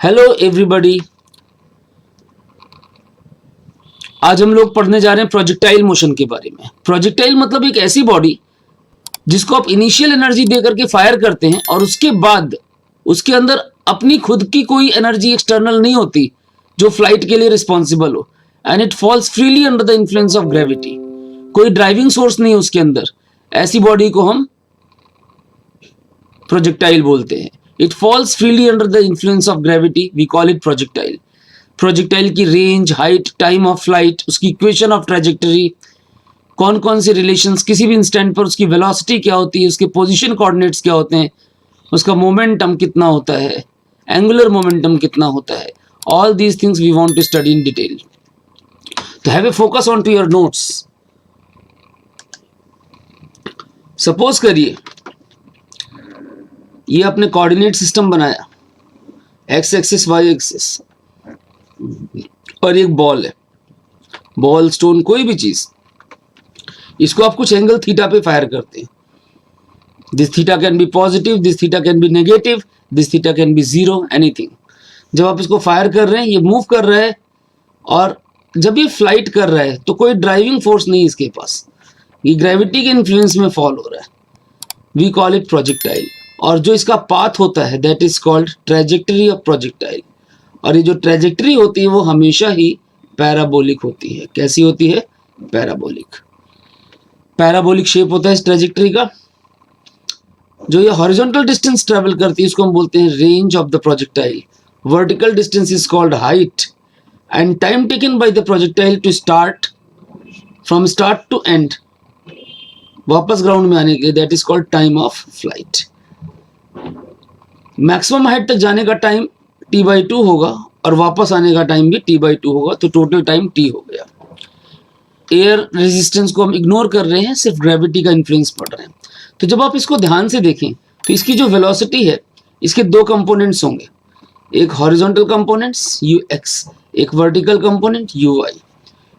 Hello everybody. आज हम लोग पढ़ने जा रहे हैं प्रोजेक्टाइल मोशन के बारे में। प्रोजेक्टाइल मतलब एक ऐसी बॉडी जिसको आप इनिशियल एनर्जी दे करके फायर करते हैं और उसके बाद उसके अंदर अपनी खुद की कोई एनर्जी एक्सटर्नल नहीं होती जो फ्लाइट के लिए रिस्पॉन्सिबल हो, and it falls freely under the influence of gravity. कोई ड्राइविंग सोर्स नहीं है उसके अंदर। ऐसी बॉडी को हम प्रोजेक्टाइल बोलते हैं। It falls freely under the influence of gravity, we call it projectile. Projectile की range, height, time of flight, उसकी इक्वेशन ऑफ ट्रेजेक्टरी, कौन कौन से रिलेशंस, किसी भी इंस्टेंट पर उसकी वेलोसिटी क्या होती है, उसके पोजीशन कोऑर्डिनेट्स क्या होते हैं, उसका मोमेंटम कितना होता है, एंगुलर मोमेंटम कितना होता है, all these things we want to study in detail. तो have a focus on to your notes. Suppose करिए ये आपने कोऑर्डिनेट सिस्टम बनाया, एक्स एक्सिस वाई एक्सिस, और एक बॉल है, बॉल, स्टोन, कोई भी चीज, इसको आप कुछ एंगल थीटा पे फायर करते हैं। This theta can be positive, this theta can be negative, this theta can be zero, anything. जब आप इसको फायर कर रहे हैं, ये मूव कर रहा है, और जब ये फ्लाइट कर रहा है तो कोई ड्राइविंग फोर्स नहीं इसके पास, ये ग्रेविटी के इन्फ्लुएंस में फॉल हो रहा है। We call it projectile. और जो इसका पाथ होता है that is called trajectory of projectile. और ये जो ट्रेजेक्टरी होती है वो हमेशा ही पैराबोलिक होती है। कैसी होती है? पैराबोलिक। पैराबोलिक शेप होता है इस ट्रेजेक्टरी का। जो ये हॉरिजॉन्टल डिस्टेंस ट्रेवल करती है इसको हम बोलते हैं range of the projectile. Vertical distance is called height, and time taken by the projectile to start, from start to end, वापस ग्राउंड में आने के लिए, that is called time of flight. Maximum height तक जाने का टाइम t/2 होगा और वापस आने का टाइम भी t/2 होगा, तो टोटल टाइम t हो गया। एयर रेजिस्टेंस को हम इग्नोर कर रहे हैं, सिर्फ ग्रेविटी का इन्फ्लुएंस पड़ रहे हैं। तो जब आप इसको ध्यान से देखें तो इसकी जो वेलोसिटी है, इसके दो कंपोनेंट्स होंगे, एक हॉरिजॉन्टल कंपोनेंट्स ux, एक vertical component uy।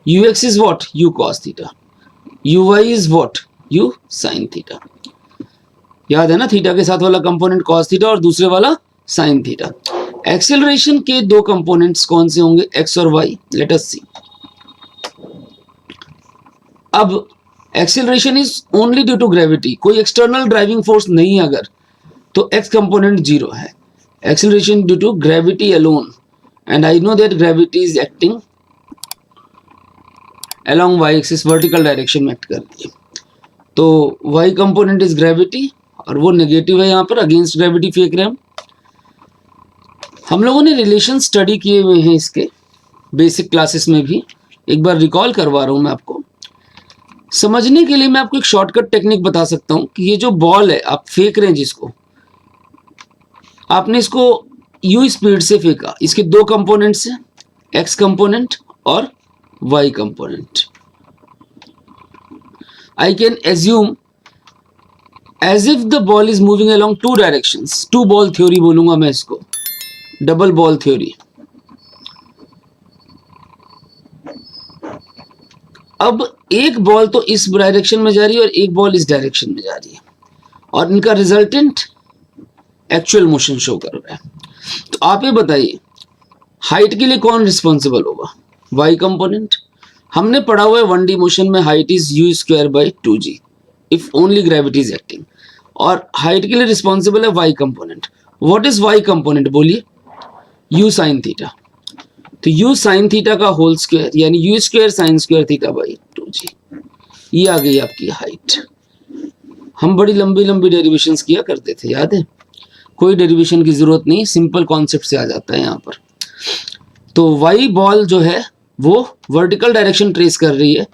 ux is what? u cos theta. uy is what? u sin theta. याद है ना, थीटा के साथ वाला कंपोनेंट cos थीटा और दूसरे वाला sin थीटा। एक्सेलरेशन के दो कंपोनेंट्स कौन से होंगे? x और y। Late us see. अब acceleration is only due to gravity, कोई एक्सटर्नल ड्राइविंग फोर्स नहीं है अगर, तो x कंपोनेंट जीरो है। Acceleration due to gravity alone, and I know that gravity is acting along y axis, vertical direction में act कर रही है। तो y कंपोनेंट इज ग्रेविटी, और वो नेगेटिव है, यहाँ पर अगेंस्ट ग्रेविटी फेंक रहे हैं हम लोगों ने रिलेशन स्टडी किए हुए हैं इसके बेसिक क्लासेस में भी। एक बार रिकॉल करवा रहा हूं मैं आपको। समझने के लिए मैं आपको एक शॉर्टकट टेक्निक बता सकता हूं कि ये जो बॉल है आप फेंक रहे हैं, जिसको आपने इसको u स्पीड से फेंका, इसके दो कंपोनेंट्स हैं, x कंपोनेंट और y component. I can assume as if the ball is moving along two directions. Two ball theory बोलूंगा मैं इसको, डबल बॉल थ्योरी। अब एक बॉल तो इस डायरेक्शन में जा रही है और एक बॉल इस डायरेक्शन में जा रही है, और इनका रिजल्टेंट एक्चुअल मोशन शो कर रहा है। तो आप ये बताइए, हाइट के लिए कौन रिस्पॉन्सिबल होगा? y component. हमने पढ़ा हुआ है 1D मोशन में height is u²/2g if only gravity is acting, और हाइट के लिए रिस्पॉन्सिबल है y component. What is y component? बोलिए। u sin theta. तो u sin थीटा का होल स्क्वायर, यानी u² sin² θ/2g। ये आ गई आपकी हाइट। हम बड़ी लंबी लंबी डेरिवेशंस किया करते थे, याद है? कोई डेरिवेशन की जरूरत नहीं, सिंपल कॉन्सेप्ट से आ जाता है यहाँ पर। तो y बॉल जो है वो वर्टिकल डायरेक्शन ट्रेस कर रही है,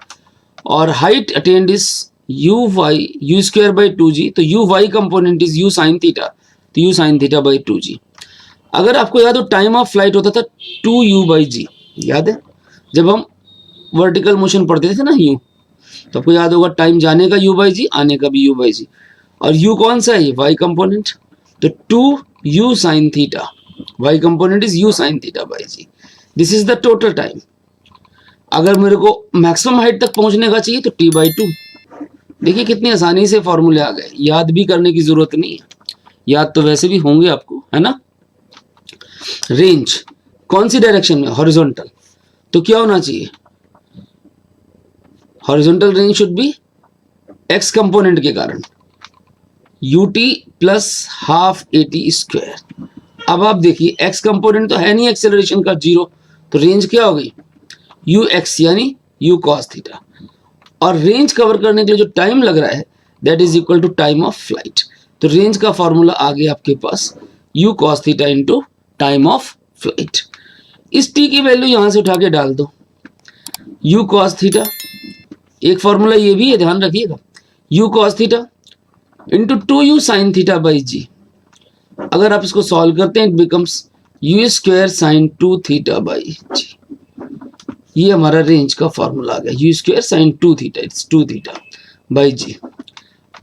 और हाइट अटेंड इज u²/2g। तो u y component is u sin theta, तो u sin θ/2g। अगर आपको याद हो, टाइम ऑफ फ्लाइट होता था 2u/g, याद है? जब हम वर्टिकल मोशन पढ़ते थे ना u, तो आपको याद होगा टाइम जाने का u/g, आने का भी u/g। और u कौन सा है? y component. तो 2u sin theta, y component is u sin θ/g। This is the total time. अगर मेरे को मैक्सिमम हाइट तक पहुंचने का चाहिए तो t/2। देखिए कितनी आसानी से फॉर्मूले आ गए, याद भी करने की जरूरत नहीं है। याद तो वैसे भी होंगे आपको, है ना? रेंज कौन सी डायरेक्शन में, हॉरिजॉन्टल, तो क्या होना चाहिए, horizontal range should be x component के कारण ut plus half AT square. अब आप देखिए एक्स कंपोनेंट तो है नहीं एक्सेलरेशन का 0, तो रेंज क्या हो गई ux यानी u cos थीटा, और रेंज कवर करने के लिए जो टाइम लग रहा है that is equal to time of flight. तो रेंज का फॉर्मूला आ गया आपके पास u cos theta into time of flight. इस t की वैल्यू यहां से उठा के डाल दो, u cos थीटा, एक फॉर्मूला ये भी है ध्यान रखिएगा, u cos theta into 2u sine theta by G. अगर आप इसको सॉल्व करते हैं it becomes u square sine 2 theta by G. ये हमारा रेंज का फॉर्मूला आ गया, u square sine 2 theta, it's 2 theta by G.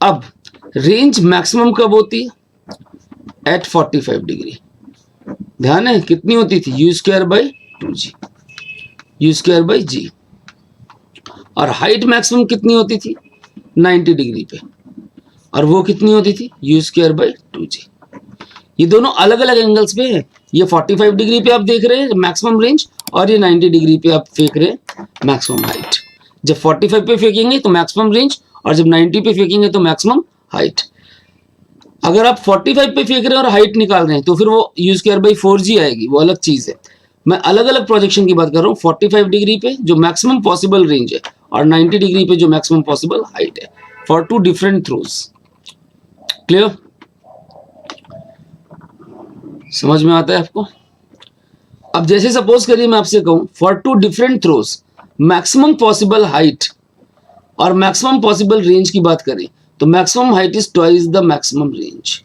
अब रेंज मैक्सिमम कब होती है, एट 45 डिग्री। ध्यान है कितनी होती थी, u square by 2g, u square by G. और हाइट मैक्सिमम कितनी होती थी 90 डिग्री पे, और वो कितनी होती थी u स्क्वायर बाई 2g। ये दोनों अलग अलग एंगल्स पे है, ये 45 डिग्री पे आप देख रहे हैं मैक्सिमम रेंज, और ये 90 डिग्री पे आप फेंक रहे हैं मैक्सिमम हाइट। जब 45 पे फेंकेंगे तो मैक्सिमम रेंज, और जब 90 पे फेंकेंगे तो मैक्सिमम हाइट। अगर आप 45 पे फेंक रहे हैं और हाइट निकाल रहे हैं तो फिर वो u स्क्वायर बाई 4g आएगी, वो अलग चीज है। मैं अलग अलग प्रोजेक्शन की बात कर रहा हूँ, 45 डिग्री पे जो मैक्सिमम पॉसिबल रेंज है और 90 डिग्री पे जो मैक्सिमम पॉसिबल हाइट है, for two different throws. Clear, समझ में आता है आपको। अब जैसे सपोज करिए मैं आपसे कहूं for two different throws maximum possible height और मैक्सिमम पॉसिबल रेंज की बात करें तो maximum height is twice the maximum range,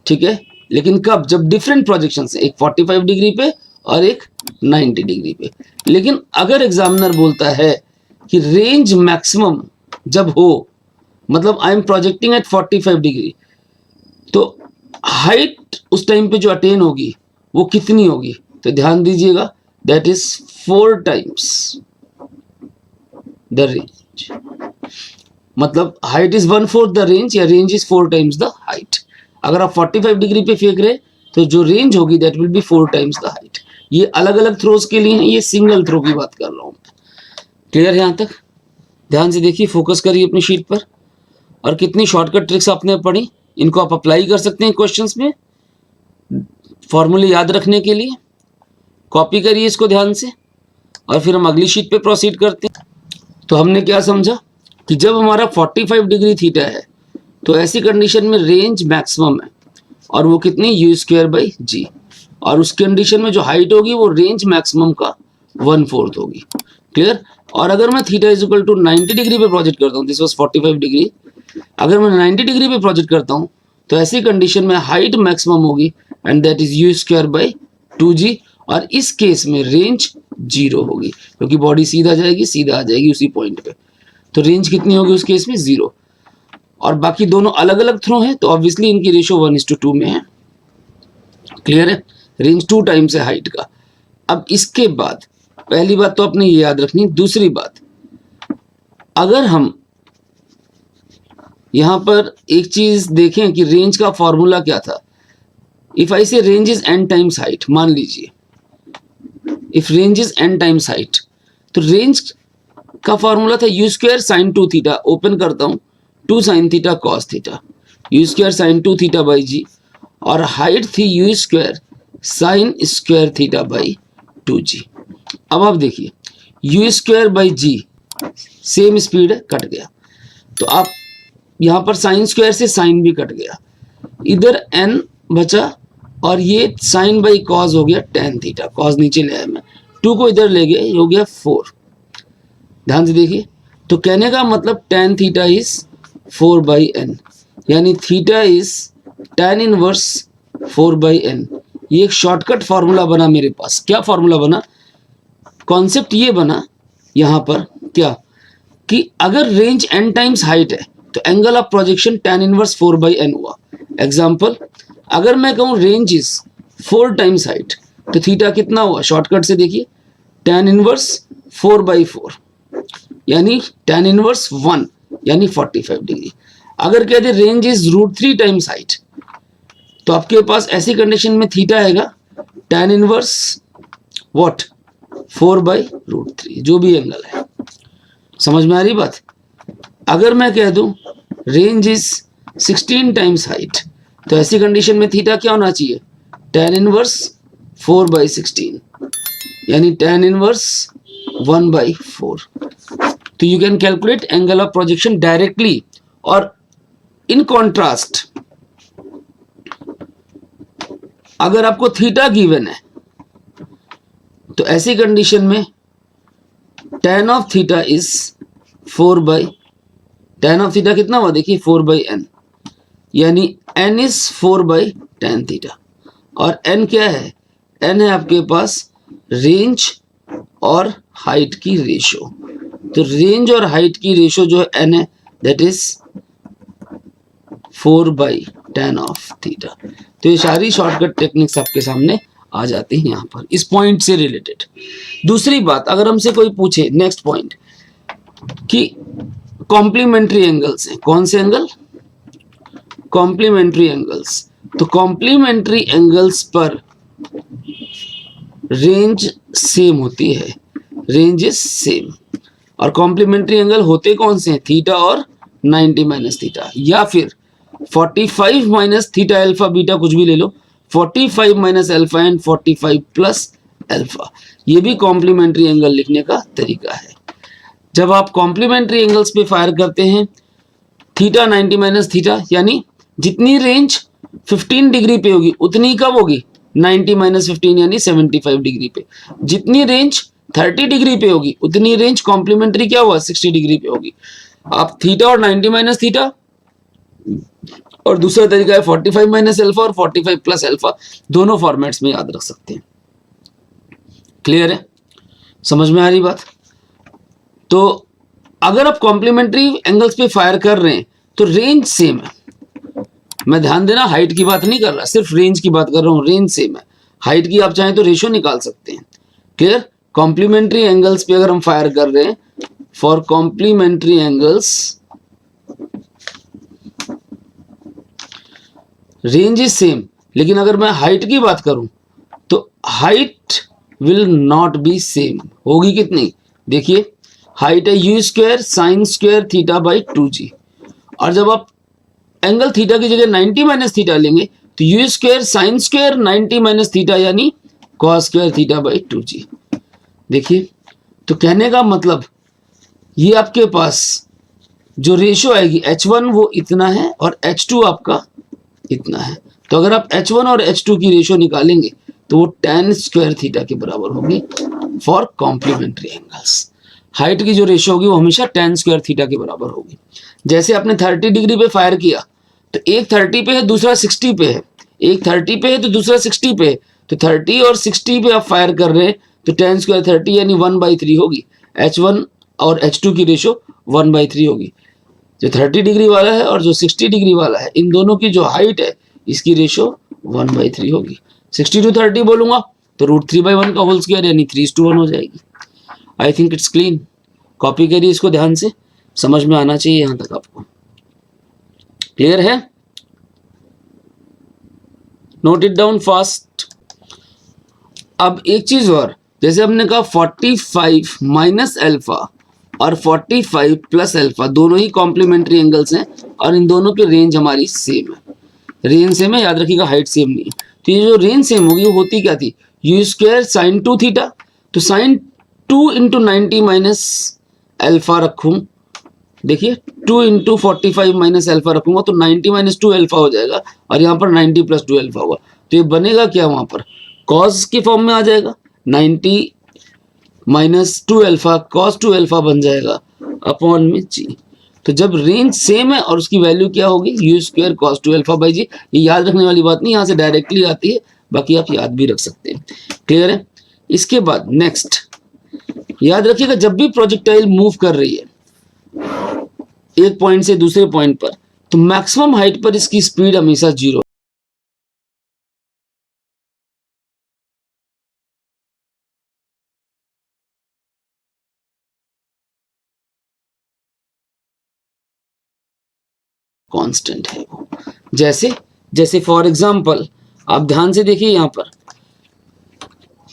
ठीक है। लेकिन कब, जब डिफरेंट प्रोजेक्शंस हैं, एक 45 डिग्री पे और एक 90 डिग्री पे। लेकिन अगर एग्जामिनर बोलता है कि रेंज मैक्सिमम जब हो, मतलब I am projecting at 45 degree, तो हाइट उस टाइम पे जो अटेन होगी वो कितनी होगी, तो ध्यान दीजिएगा that is 4 times the range. मतलब हाइट इज 1/4 द रेंज, या range is 4 times the height. अगर आप 45 डिग्री पे फेंक रहे तो जो रेंज होगी that will be 4 times the height. ये अलग अलग थ्रोज के लिए है, ये सिंगल थ्रो की बात कर रहा हूं। क्लियर है यहां तक, ध्यान से देखिए, फोकस करिए अपनी शीट पर। और कितनी शॉर्टकट ट्रिक्स आपने पढ़ी, इनको आप अप्लाई कर सकते हैं क्वेश्चंस में फॉर्मूले याद रखने के लिए। कॉपी करिए इसको ध्यान से, और फिर हम अगली शीट पे प्रोसीड करते हैं। तो हमने क्या समझा कि जब हमारा 45 डिग्री थीटा है तो ऐसी कंडीशन में रेंज मैक्सिमम है, और वो कितनी u स्क्वायर बाई जी, और उस कंडीशन में जो हाइट होगी वो रेंज मैक्सिमम का 1/4 होगी। क्लियर। और अगर मैं theta is equal to 90 degree पे प्रोजेक्ट करता हूँ, दिस वाज 45 डिग्री, अगर मैं 90 डिग्री पे प्रोजेक्ट करता हूँ तो ऐसी कंडीशन में हाइट मैक्सिमम होगी and that is u square by 2g, और इस केस में रेंज 0 होगी क्योंकि बॉडी सीधा जाएगी, सीधा आ जाएगी उसी पॉइंट पे। तो रेंज कितनी होगी उस केस में 0। और बाकी दोनों अलग अलग थ्रो हैं तो ऑब्वियसली इनकी रेशियो 1:2 में है। क्लियर है, रेंज 2 टाइम्स है हाइट का। अब इसके बाद पहली बात तो आपने ये याद रखनी, दूसरी बात, अगर हम यहां पर एक चीज देखें कि रेंज का फॉर्मूला क्या था। If I say range is n times height, मान लीजिए if range is n times height, तो रेंज का फॉर्मूला था u square sine 2 theta, open करता हूं 2 sine theta cos theta, u square sine 2 theta by G, और height थी u square sine square theta by 2g। अब आप देखिए u square by G same speed है, कट गया, तो आप यहां पर साइन स्क्वायर से साइन भी कट गया, इधर n बचा, और ये साइन बाई कॉस हो गया tan थीटा, कॉस नीचे ले आया मैं, 2 को इधर ले गया, ये हो गया 4। ध्यान से देखिए, तो कहने का मतलब tan थीटा इज 4/n, यानी theta is tan inverse 4/n। ये एक शॉर्टकट फॉर्मूला बना मेरे पास। क्या फॉर्मूला बना, कॉन्सेप्ट ये बना यहां पर क्या, कि अगर रेंज n टाइम्स हाइट है तो angle of projection tan inverse 4/n हुआ। एग्जाम्पल, अगर मैं कहूं रेंज इज 4 टाइम्स हाइट तो थीटा कितना हुआ, शॉर्टकट से देखिए tan इनवर्स 4/4, यानी tan इनवर्स 1 यानी 45 डिग्री। अगर कहते रेंज इज √3 टाइम्स हाइट तो आपके पास ऐसी कंडीशन में थीटा आएगा tan इनवर्स व्हाट 4/√3, जो भी एंगल है। समझ में आ रही बात? अगर मैं कह दूं रेंज इज 16 टाइम्स हाइट, तो ऐसी कंडीशन में थीटा क्या होना चाहिए? tan इनवर्स 4/16, यानी tan इनवर्स 1/4। तो you can calculate angle of projection directly. और इन कॉन्ट्रास्ट अगर आपको थीटा गिवन है तो ऐसी कंडीशन में tan of theta is 4 tan of theta कितना हुआ देखिए 4/n, यानी n इज 4/tan थीटा। और n क्या है? n है आपके पास रेंज और हाइट की रेशो। तो रेंज और हाइट की रेशो जो है n है, that is 4/tan of theta. तो ये सारी शॉर्टकट टेक्निक्स आपके सामने आ जाती हैं यहाँ पर इस पॉइंट से रिलेटेड। दूसरी बात, अगर हमसे कोई पूछे नेक्स्ट पॉइंट कि कॉम्प्लीमेंट्री एंगल्स हैं, कौन से एंगल? Complementary angles. तो कॉम्प्लीमेंट्री एंगल्स पर रेंज सेम होती है, रेंज इज सेम। और कॉम्प्लीमेंट्री एंगल होते कौन से हैं? थीटा और 90 माइनस थीटा, या फिर 45 माइनस थीटा अल्फा बीटा, कुछ भी ले लो, 45 minus alpha and 45 plus alpha. ये भी कॉम्प्लीमेंट्री एंगल लिखने का तरीका है। जब आप कॉम्प्लीमेंट्री एंगल्स पे फायर करते हैं, थीटा 90 माइनस थीटा, यानी जितनी रेंज 15 डिग्री पे होगी उतनी कब होगी? 90 माइनस 15 यानी 75 डिग्री पे। जितनी रेंज 30 डिग्री पे होगी उतनी रेंज कॉम्प्लीमेंट्री क्या हुआ? 60 डिग्री पे होगी। आप थीटा और 90 माइनस थीटा, और दूसरा तरीका है 45 माइनस अल्फा और 45 प्लस अल्फा, दोनों फॉर्मेट्स में याद रख सकते हैं। क्लियर है? समझ में आ रही बात? तो अगर आप कॉम्प्लीमेंट्री एंगल्स पे फायर कर रहे हैं तो रेंज सेम है। मैं ध्यान देना हाइट की बात नहीं कर रहा, सिर्फ रेंज की बात कर रहा हूं। रेंज सेम है, हाइट की आप चाहें तो रेशो निकाल सकते हैं। क्लियर? कॉम्प्लीमेंट्री एंगल्स पे अगर हम फायर कर रहे हैं, for complementary angles range is same, लेकिन अगर मैं हाइट की बात करूं तो height will not be same. होगी कितनी? देखिए हाइट है u square sine square theta by 2g, और जब आप एंगल थीटा की जगह 90 माइनस थीटा लेंगे तो U square sine square 90 minus theta यानी cos square theta by 2g। देखिए, तो कहने का मतलब ये आपके पास जो रेशो आएगी h1 वो इतना है और h2 आपका इतना है। तो अगर आप h1 और h2 की रेशो निकालेंगे तो वो tan स्क्वायर थीटा के बराबर होगी फॉर कॉम्प्लीमेंट्री एंगल्स। हाइट की जो रेशो होगी वो हमेशा tan स्क्वायर थीटा के बराबर होगी। जैसे आपने 30 डिग्री पे फायर किया तो एक 30 पे है दूसरा 60 पे है, एक 30 पे है तो दूसरा 60 पे है, तो 30 और 60 पे आप फायर कर रहे हैं तो tan स्क्वायर 30 यानी 1/3 होगी। h1 और h2 की रेशो 1/3 होगी। जो 30 डिग्री वाला है और जो 60 डिग्री वाला है, इन दोनों की जो हाइट है इसकी रेशो 1/3 होगी। 60 to 30 बोलूंगा तो √3/1 का होल स्क्वायर यानी 3:1 हो जाएगी। आई थिंक इट्स क्लीन। कॉपी करिए इसको ध्यान से, समझ में आना चाहिए यहां तक आपको। क्लियर है? Note it down fast. अब एक चीज और, जैसे हमने कहा 45 माइनस अल्फा और 45 प्लस अल्फा दोनों ही कॉम्प्लीमेंट्री एंगल्स हैं और इन दोनों की रेंज हमारी सेम है। रेंज सेम है, याद रखिएगा हाइट सेम नहीं है। तो ये जो रेंज सेम होगी वो होती क्या थी? यू स्क्वायर साइन 2 थीटा, तो साइन 2 इंटू 90 माइनस अल्फा रखूं, देखिए 2 इंटू 45 माइनस अल्फा रखूंगा तो 90 माइनस 2 अल्फा हो जाएगा, और यहाँ पर 90 प्लस 2 अल्फा होगा। तो ये बनेगा क्या? वहां पर कॉस के फॉर्म में आ जाएगा, 90 माइनस 2 अल्फा कॉस 2 अल्फा बन जाएगा अपॉन में जी। तो जब रेंज सेम है और उसकी वैल्यू क्या होगी? U square cos 2 alpha by G. ये याद रखने वाली बात नहीं, यहाँ से डायरेक्टली आती है, बाकी आप याद भी रख सकते हैं। क्लियर है? इसके बाद नेक्स्ट याद रखिएगा, जब भी प्रोजेक्टाइल मूव कर रही है एक पॉइंट से दूसरे पॉइंट पर, तो मैक्सिमम हाइट पर इसकी स्पीड हमेशा 0। कांस्टेंट है वो। जैसे जैसे फॉर एग्जांपल आप ध्यान से देखिए, यहां पर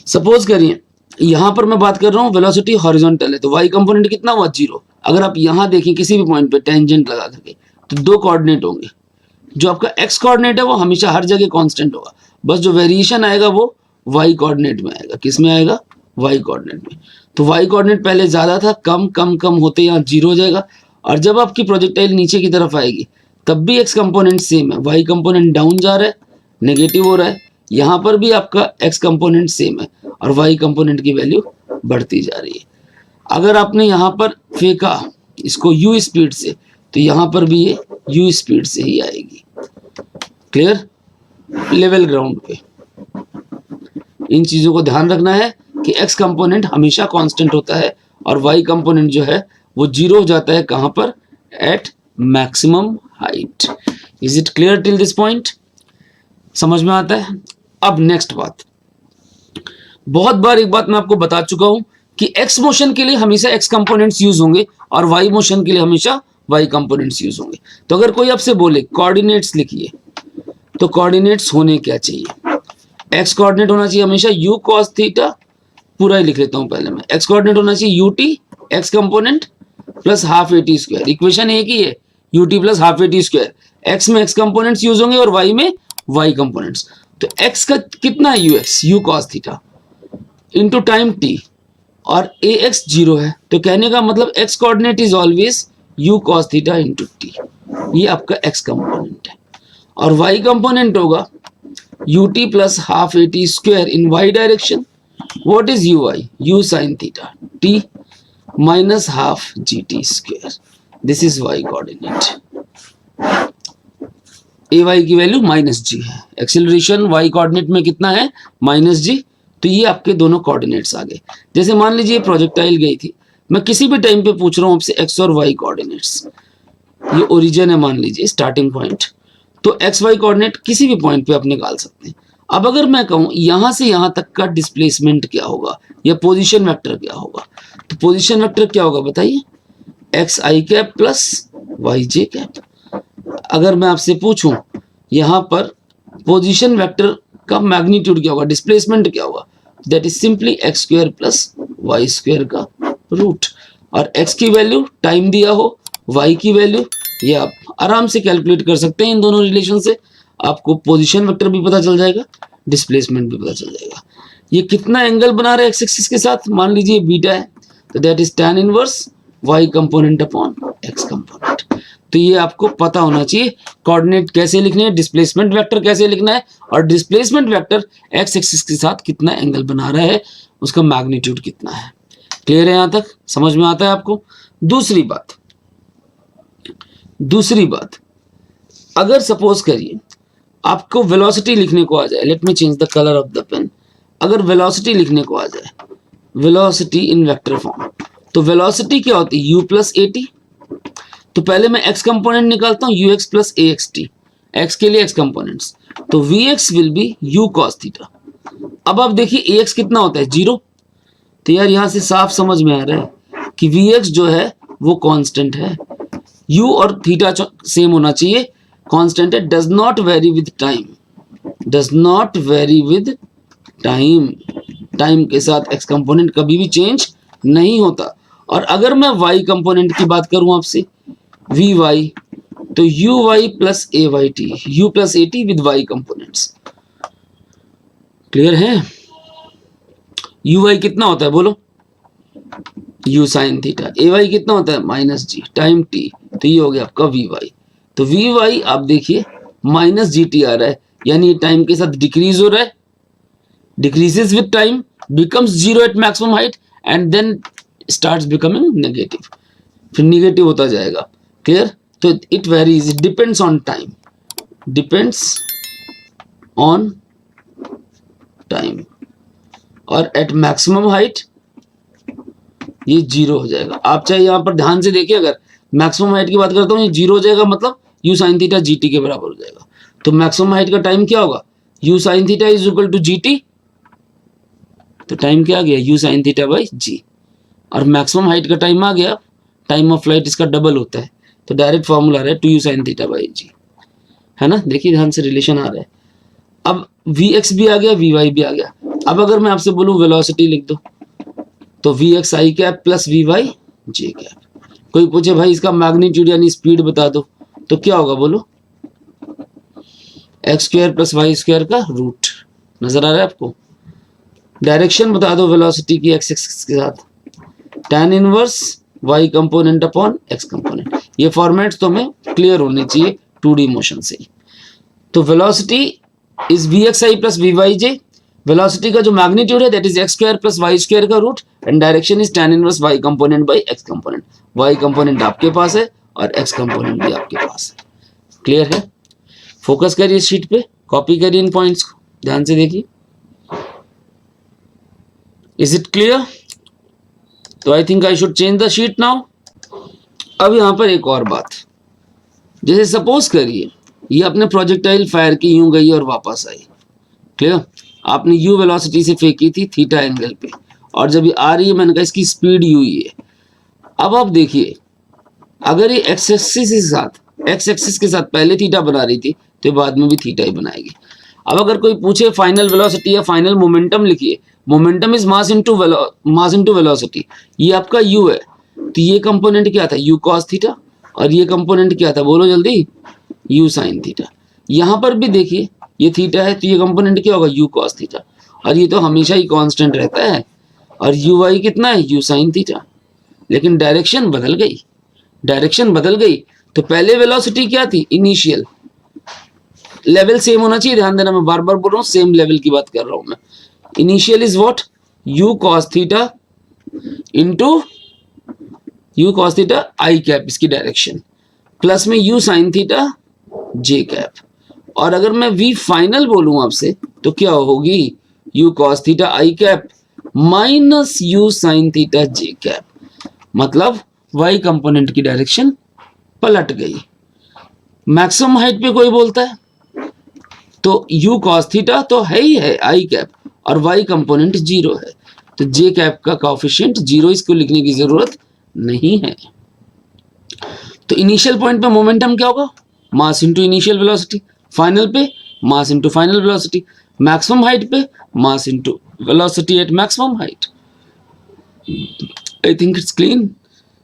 सपोज करिए यहां पर मैं बात कर रहा हूं वेलोसिटी हॉरिजॉन्टल है तो y कंपोनेंट कितना हुआ 0। अगर आप यहां देखें किसी भी पॉइंट पे टेंजेंट लगा करके तो दो कोऑर्डिनेट होंगे। जो आपका x कोऑर्डिनेट है वो हमेशा हर जगह कांस्टेंट होगा, बस जो वेरिएशन आएगा वो y कोऑर्डिनेट में आएगा। किस में आएगा? y कोऑर्डिनेट में। तो y कोऑर्डिनेट पहले ज्यादा था, कम कम कम होते यहाँ 0 हो जाएगा। और जब आपकी प्रोजेक्टाइल नीचे की तरफ आएगी तब भी x कंपोनेंट सेम है, y कंपोनेंट डाउन जा रहा है, नेगेटिव हो रहा है। यहाँ पर भी आपका x कंपोनेंट सेम है और y कंपोनेंट की वैल्यू बढ़ती जा रही है। अगर आपने यहाँ पर फेंका इसको u स्पीड से तो यहाँ पर भी ये u स्पीड से ही आएगी। क्लियर? लेवल ग्राउंड पे इन चीजों को ध्यान रखना है कि x कंपोनेंट हमेशा कांस्टेंट होता है और y कंपोनेंट जो है वो 0 हो जाता है। कहां पर? At maximum height. Is it clear till this point? समझ में आता है? अब नेक्स्ट बात, बहुत बार एक बात मैं आपको बता चुका हूं कि x मोशन के लिए हमेशा x कंपोनेंट्स यूज होंगे और y मोशन के लिए हमेशा y कंपोनेंट्स यूज होंगे। तो अगर कोई आपसे बोले कोऑर्डिनेट्स लिखिए तो कोऑर्डिनेट्स होने क्या चाहिए? x कोऑर्डिनेट होना चाहिए हमेशा u cos थीटा, पूरा ही लिख लेता हूं पहले मैं। x कोऑर्डिनेट होना चाहिए ut x component plus half at square. Equation एक ही है, ut plus half at square. x में x कंपोनेंट्स यूज होंगे और y में y कंपोनेंट्स। तो x का कितना है ux, u cos theta into time t और ax 0 है। तो कहने का मतलब x coordinate is always u cos theta into t। ये आपका x कंपोनेंट है और y कंपोनेंट होगा ut plus half at square in y direction. What is ui? u sin theta t minus half gt square. This is y coordinate. ay की value minus जी है, acceleration y coordinate में कितना है? Minus जी। तो ये आपके दोनों कोऑर्डिनेट्स आ गए। जैसे मान लीजिए प्रोजेक्टाइल गई थी, मैं किसी भी टाइम पे पूछ रहा हूं आपसे x और y कोऑर्डिनेट्स। ये ओरिजिन है मान लीजिए, स्टार्टिंग पॉइंट। तो एक्स वाई कोऑर्डिनेट किसी भी पॉइंट पे आप निकाल सकते हैं। अब अगर मैं कहूं यहां से यहां तक का डिस्प्लेसमेंट क्या होगा या पोजीशन वेक्टर क्या होगा, तो पोजीशन वेक्टर क्या होगा बताइए? X i cap plus Y j cap. अगर मैं आपसे पूछूं यहां पर पोजीशन वेक्टर का मैग्नीट्यूड क्या होगा, डिस्प्लेसमेंट क्या होगा, that is simply x square plus Y square का रूट। और एक्स की वैल्यू टाइम दिया हो, वाई की वैल्यू, ये आप आराम से कैलकुलेट कर सकते हैं। इन दोनों रिलेशन से आपको पोजीशन वेक्टर भी पता चल जाएगा, डिस्प्लेसमेंट भी पता चल जाएगा। ये कितना एंगल बना रहा है एक्स एक्सिस के साथ, मान लीजिए बीटा है तो that is tan inverse y component upon x component. तो ये आपको पता होना चाहिए कोऑर्डिनेट कैसे लिखने हैं, डिस्प्लेसमेंट वेक्टर कैसे लिखना है और डिस्प्लेसमेंट वेक्टर एक्स एक्सिस के साथ कितना एंगल बना रहा है, उसका मैग्नीट्यूड कितना है। क्लियर है? यहां तक समझ में आता है आपको? दूसरी बात, अगर सपोज करिए आपको वेलोसिटी लिखने को आ जाए, let me change the colour of the pen. अगर वेलोसिटी लिखने को आ जाए, वेलोसिटी इन वेक्टर फॉर्म, तो वेलोसिटी क्या होती है? u plus a t. तो पहले मैं x कंपोनेंट निकालता हूं, ux plus a x t, x के लिए x कंपोनेंट्स, तो vx will be u cos theta. अब आप देखिए ax कितना होता है? 0। तो यार यहां से साफ समझ में आ रहा है कि vx जो है वो कांस्टेंट है, u और थीटा सेम होना चाहिए, कांस्टेंट है, does not very with time, does not very with time. Time के साथ x कंपोनेंट कभी भी चेंज नहीं होता। और अगर मैं y कंपोनेंट की बात करूं आपसे, vy, तो uy plus a y t, u plus a t with y components. Clear है? uy कितना होता है बोलो? u sine theta. ay कितना होता है? माइनस जी टाइम t। तो ये हो गया आपका vy। तो vy आप देखिए माइनस जी टी आ रहा है, यानी टाइम के साथ डिक्रीज हो रहा है, decreases with time, becomes zero at maximum height and then starts becoming negative, फिर नेगेटिव होता जाएगा। क्लियर? तो it varies, it depends on time, depends on time. और एट मैक्सिमम हाइट ये 0 हो जाएगा। आप चाहे यहां पर ध्यान से देखिए, अगर मैक्सिमम हाइट की बात करता हूं ये 0 हो जाएगा, मतलब u sin थीटा gt के बराबर हो जाएगा। तो मैक्सिमम हाइट का टाइम क्या होगा? u sin theta is equal to gt। तो टाइम क्या आ गया? u sin theta by g। और मैक्सिमम हाइट का टाइम आ गया, टाइम ऑफ फ्लाइट इसका डबल होता है, तो डायरेक्ट फॉर्मूला आ रहा है 2u sin theta by g, है ना? देखिए ध्यान से रिलेशन आ रहा है। अब vx भी आ गया, vy भी आ गया, अब अगर मैं आपसे बोलूं वेलोसिटी लिख दो, तो v x i cap plus v y j cap. कोई पूछे भाई इसका मैग्नीट्यूड यानी स्पीड बता दो, तो क्या होगा बोलो? X square plus Y square का रूट। नजर आ रहा है आपको? डायरेक्शन बता दो वेलोसिटी की एक्स एक्सिस के साथ, tan inverse y component upon x component. ये फॉर्मेट्स तो हमें क्लियर होने चाहिए 2D मोशन से। तो velocity is vxi plus vyj। Velocity का जो मैग्नीट्यूड है that is X square plus Y square का root, and direction is tan inverse y component by x component. y component आपके पास है और x कंपोनेंट भी आपके पास है। क्लियर है? फोकस करिए शीट पे, कॉपी करिए इन पॉइंट्स को, ध्यान से देखिए। Is it clear? तो I think I should change the sheet now. अब यहां पर एक और बात, जैसे सपोज करिए ये अपने प्रोजेक्टाइल फायर की यूं गई और वापस आई। क्लियर? आपने यू वेलोसिटी से फेंकी थी थीटा एंगल पे, और जब ये आ रही है मैंने कहा इसकी स्पीड यू ही है। अब आप देखिए, अगर ये एक्स एक्सिस के साथ पहले थीटा बना रही थी तो बाद में भी थीटा ही बनाएगी। अब अगर कोई पूछे फाइनल वेलोसिटी या फाइनल मोमेंटम लिखिए, momentum is mass into velocity. ये आपका u है, तो ये कंपोनेंट क्या था? u cos थीटा, और ये कंपोनेंट क्या था बोलो जल्दी? u sin theta. यहां पर भी देखिए ये थीटा है तो ये कंपोनेंट क्या होगा? u cos थीटा, और ये तो हमेशा ही कांस्टेंट रहता है। और uy कितना है? u sin theta. लेकिन डायरेक्शन बदल गई, डायरेक्शन बदल गई। तो पहले वेलोसिटी क्या थी? इनिशियल। लेवल सेम होना चाहिए, ध्यान देना, मैं बार बार बोल रहा हूँ सेम लेवल की बात कर रहा हूं मैं। Initial is what? u cos theta into u cos theta I cap, इसकी डायरेक्शन, प्लस में u sin theta j cap. और अगर मैं v फाइनल बोलूं आपसे तो क्या होगी? u cos थीटा आई cap minus u sin theta j cap. मतलब y कंपोनेंट की डायरेक्शन पलट गई। मैक्सिमम हाइट पे कोई बोलता है तो u cos थीटा तो है ही है आई कैप, और y कंपोनेंट जीरो है, तो j कैप का कोएफिशिएंट जीरो, इसको लिखने की जरूरत नहीं है। तो इनिशियल पॉइंट पे मोमेंटम क्या होगा? Mass into initial velocity. Final पे mass into final velocity. Maximum height पे mass into velocity at maximum height. I think it's clean.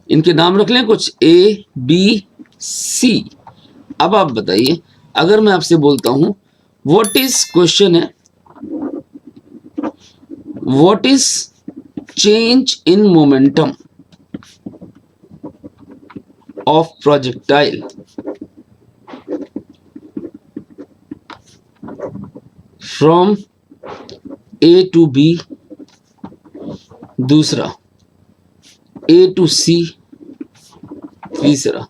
इनके नाम रख लें कुछ, ए बी सी। अब आप बताइए, अगर मैं आपसे बोलता हूं व्हाट इज, क्वेश्चन है what is change in momentum of projectile from a to b, दूसरा ए टू सी, तीसरा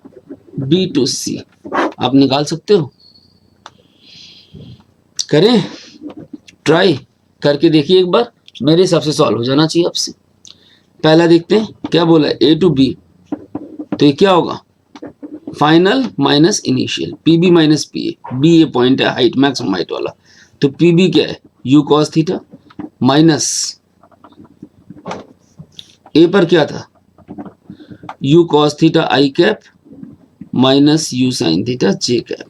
बी टू सी। आप निकाल सकते हो? करें? ट्राई करके देखिए एक बार, मेरे हिसाब से सॉल्व हो जाना चाहिए आपसे। पहला देखते हैं क्या बोला है, ए टू बी, तो ये क्या होगा? Final minus initial, p b minus p a. B ये पॉइंट है हाइट, मैक्सिमम हाइट वाला, तो पी बी क्या है? U cos theta minus a पर क्या था? U cos theta I cap minus you sine theta J cap.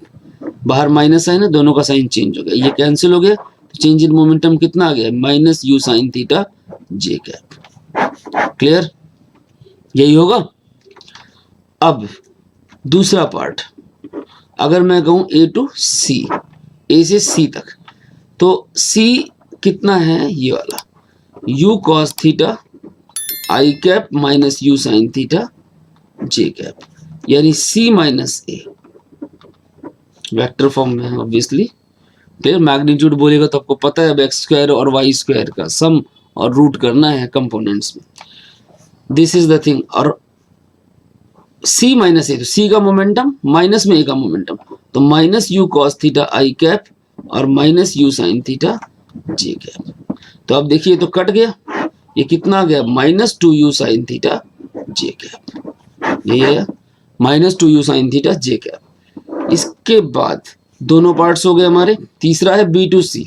बाहर माइनस है ना, दोनों का साइन चेंज हो गया, ये कैंसिल हो गया, तो चेंज इन मोमेंटम कितना आ गया? Minus you sine theta J cap. Clear? यही होगा। अब दूसरा पार्ट, अगर मैं कहूं ए टू सी, ए से सी तक, तो सी कितना है? ये वाला you cos theta I cap minus you sine theta J cap, यानी सी माइनस ए, वेक्टर फॉर्म में है ऑब्वियसली। फिर मैग्नीट्यूड बोलेगा तो आपको पता है अब एक्स स्क्वायर और वाई स्क्वायर का सम और रूट करना है कंपोनेंट्स में। This is the thing. और सी माइनस ए, तो सी का मोमेंटम माइनस में ए का मोमेंटम, तो माइनस यू कॉस थीटा आई कैप और minus you sine theta J cap. तो अब देखिए तो कट गया, ये कितना आ गया? Minus two U sine theta जे कैप। यही है minus two U sine theta जे कैप। इसके बाद दोनों पार्ट्स हो गए हमारे। तीसरा है B to C,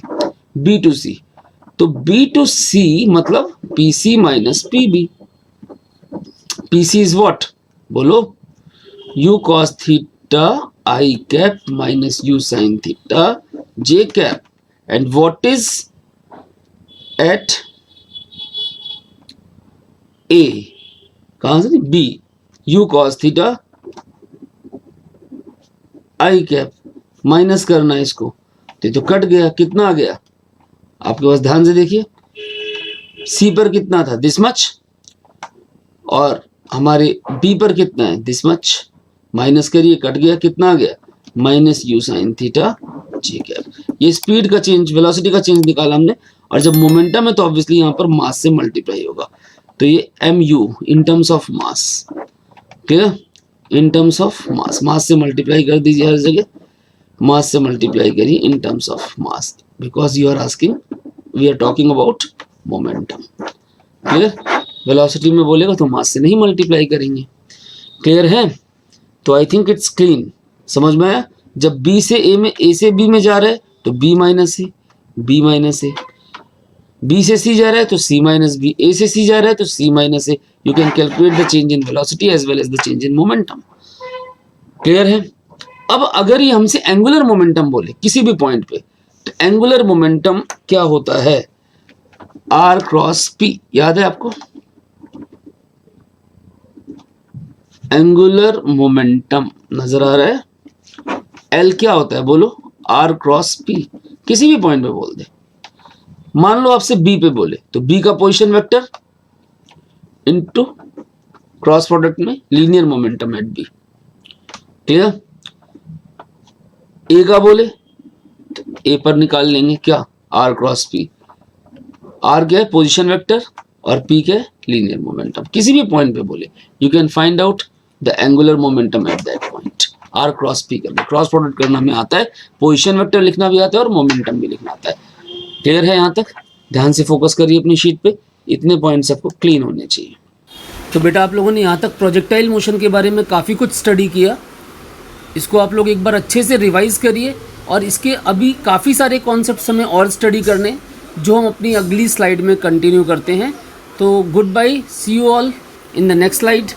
B to C, तो बी टू सी मतलब P C minus P B. P C is what बोलो? U cos theta I cap minus you sine theta J cap, and what is at A, कहां से, B, you cos theta I cap, minus करना है इसको, तो cut गया, कितना आ गया आपके पास, ध्यान से देखिए, सी पर कितना था, दिस मच, और हमारे बी पर कितना है, दिस मच, माइनस करिए, कट गया, कितना आ गया, minus you sine theta g cap. ये स्पीड का चेंज, वेलोसिटी का चेंज निकाला हमने, और जब मोमेंटम है तो ऑब्वियसली यहाँ पर मास से मल्टीप्लाई होगा, तो ये m u in terms of mass, ठीक है, इन टर्म्स ऑफ मास, मास से मल्टीप्लाई कर दीजिए हर जगह, मास से मल्टीप्लाई करिए in terms of mass, because you are asking, we are talking about momentum, clear. Velocity में बोलेगा तो मास से नहीं मल्टीप्लाई करेंगे, क्लियर है। तो आई थिंक इट्स क्लीन, समझ में आया। जब बी से ए में, ए से बी में जा रहा है तो बी माइनस ए, बी माइनस ए, बी से सी जा रहा है तो सी माइनस बी, ए से सी जा रहा है तो C minus A, you can calculate the change in velocity as well as the change in momentum, clear है। अब अगर ये हमसे एंगुलर मोमेंटम बोले किसी भी पॉइंट पे, तो एंगुलर मोमेंटम क्या होता है, आर क्रॉस पी, याद है आपको, एंगुलर मोमेंटम नजर आ रहा है, एल क्या होता है बोलो, आर क्रॉस पी, किसी भी पॉइंट पे बोल दे, मान लो आपसे बी पे बोले तो बी का position vector into cross product में linear momentum at B, clear. A का बोले तो ए पर निकाल लेंगे क्या, आर क्रॉस पी, आर क्या है पोजीशन वेक्टर और पी क्या है लीनियर मोमेंटम, किसी भी पॉइंट पे बोले you can find out the angular momentum at that point, r cross p करना, क्रॉस प्रोडक्ट करना हमें आता है, पोजीशन वेक्टर लिखना भी आता है और मोमेंटम भी लिखना आता है, क्लियर है। यहाँ तक ध्यान से फोकस करिए अपनी शीट पे, इतने पॉइंट्स आपको क्लीन होने चाहिए। तो बेटा आप लोगों ने यहाँ तक प्रोजेक्टाइल मोशन के बारे में काफ़ी कुछ स्टडी किया, इसको आप लोग एक बार अच्छे से रिवाइज करिए, और इसके अभी काफ़ी सारे कॉन्सेप्ट्स हमें और स्टडी करने, जो हम अपनी अगली स्लाइड में कंटिन्यू करते हैं। तो goodbye, see you all in the next slide.